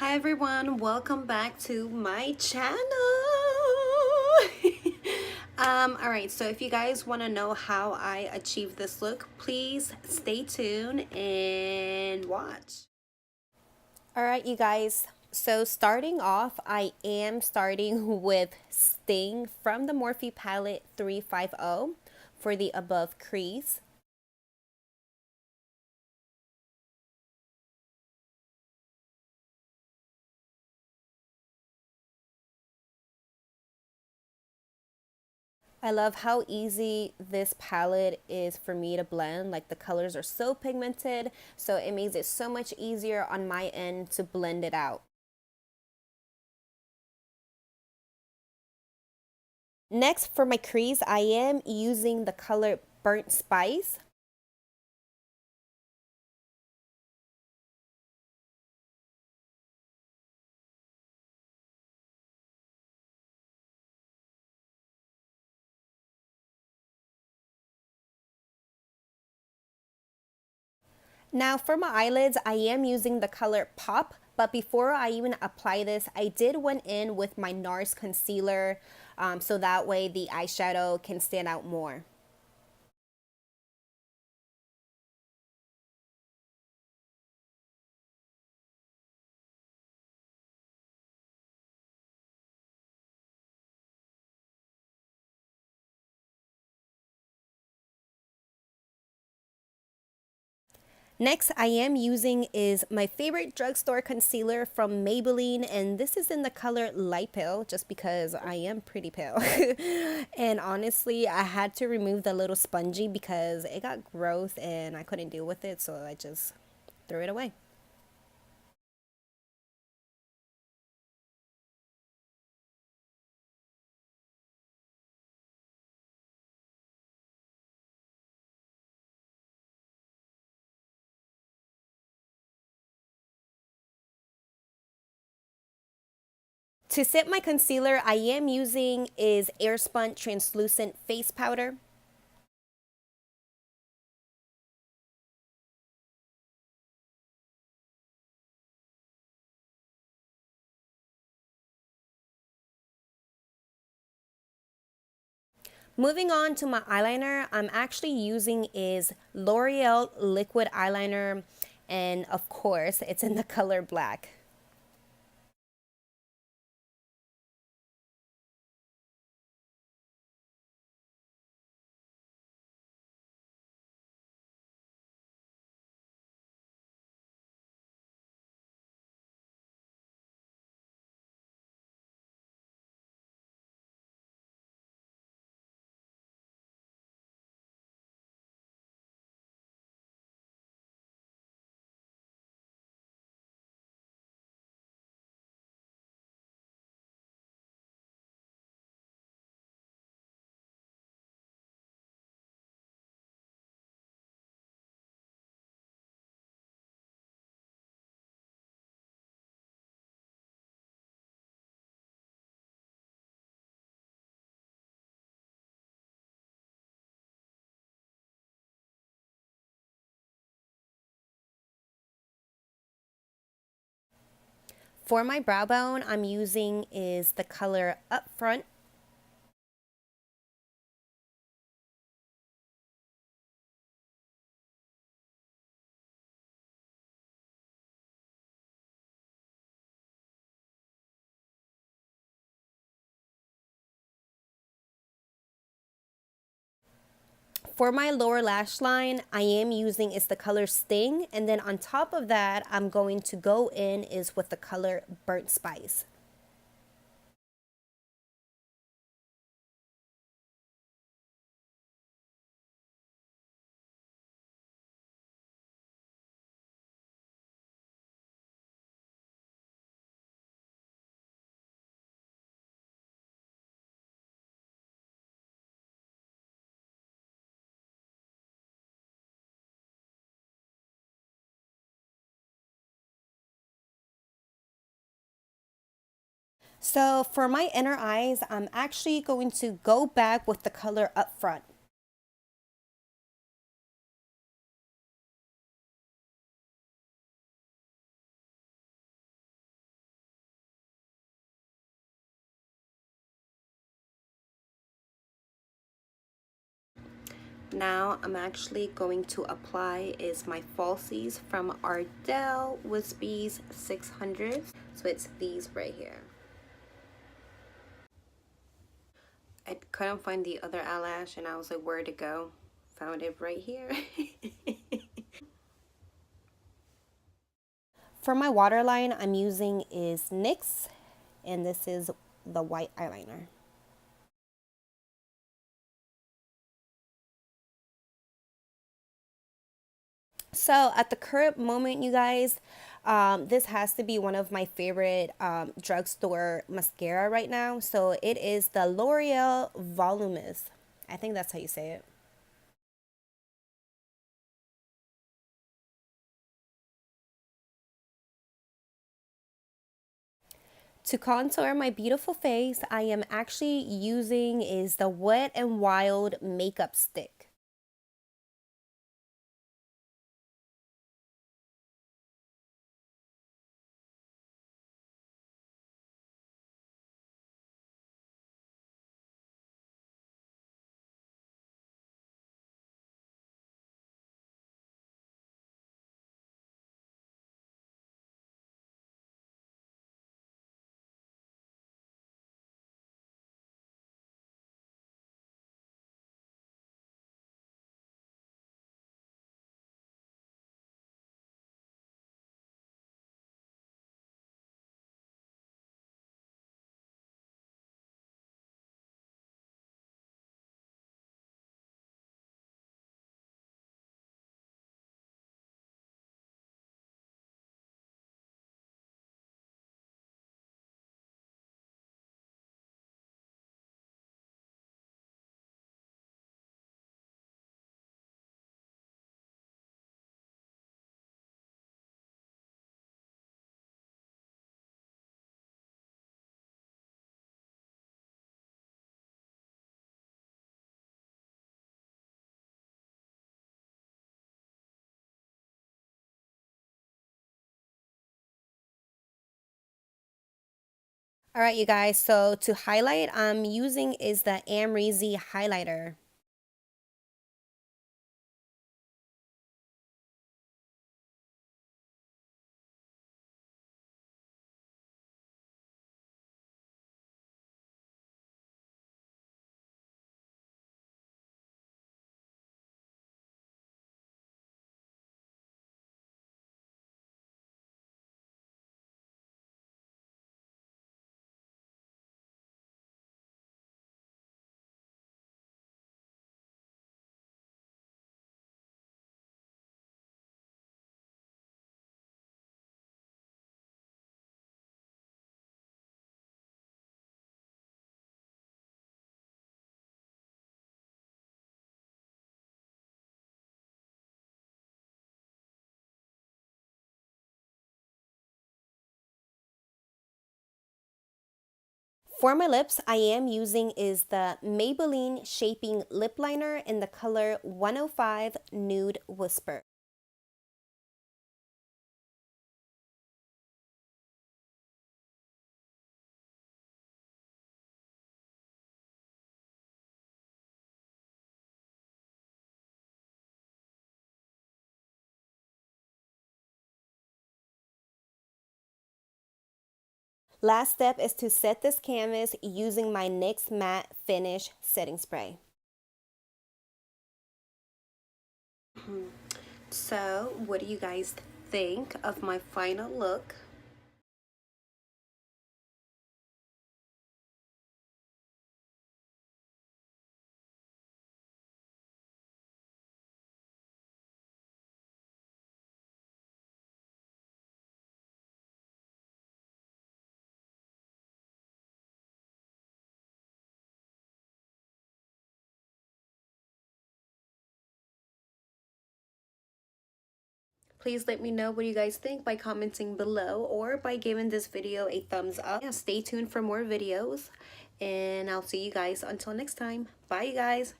Hi everyone, welcome back to my channel. Alright, so if you guys want to know how I achieved this look, please stay tuned and watch. Alright, you guys, so starting off, I am starting with Sting from the Morphe palette 350 for the above crease. I love how easy this palette is for me to blend. Like the colors are so pigmented, so it makes it so much easier on my end to blend it out. Next, for my crease, I am using the color Burnt Spice. Now for my eyelids, I am using the color Pop, but before I even apply this, I did went in with my NARS concealer, so that way the eyeshadow can stand out more. Next, I am using is my favorite drugstore concealer from Maybelline, and this is in the color Light Pale, just because I am pretty pale. And honestly, I had to remove the little spongy because it got gross and I couldn't deal with it, so I just threw it away. To set my concealer, I am using is Airspun Translucent Face Powder. Moving on to my eyeliner, I'm actually using is L'Oreal Liquid Eyeliner, and of course, it's in the color black. For my brow bone, I'm using is the color Upfront. For my lower lash line, I am using is the color Sting, and then on top of that, I'm going to go in is with the color Burnt Spice. So for my inner eyes, I'm actually going to go back with the color Upfront. Now I'm actually going to apply is my falsies from Ardell Wispy's 600. So it's these right here. I couldn't find the other eyelash and I was like, where to go? Found it right here. For my waterline, I'm using is NYX, and this is the white eyeliner. So at the current moment, you guys, this has to be one of my favorite drugstore mascara right now. So it is the L'Oreal Voluminous. I think that's how you say it. To contour my beautiful face, I am actually using is the Wet n Wild makeup stick. All right, you guys, so to highlight, I'm using is the Amrezy highlighter. For my lips, I am using is the Maybelline Shaping Lip Liner in the color 105 Nude Whisper. Last step is to set this canvas using my NYX Matte Finish Setting Spray. So, what do you guys think of my final look? Please let me know what you guys think by commenting below or by giving this video a thumbs up. Yeah, stay tuned for more videos, and I'll see you guys until next time. Bye, you guys.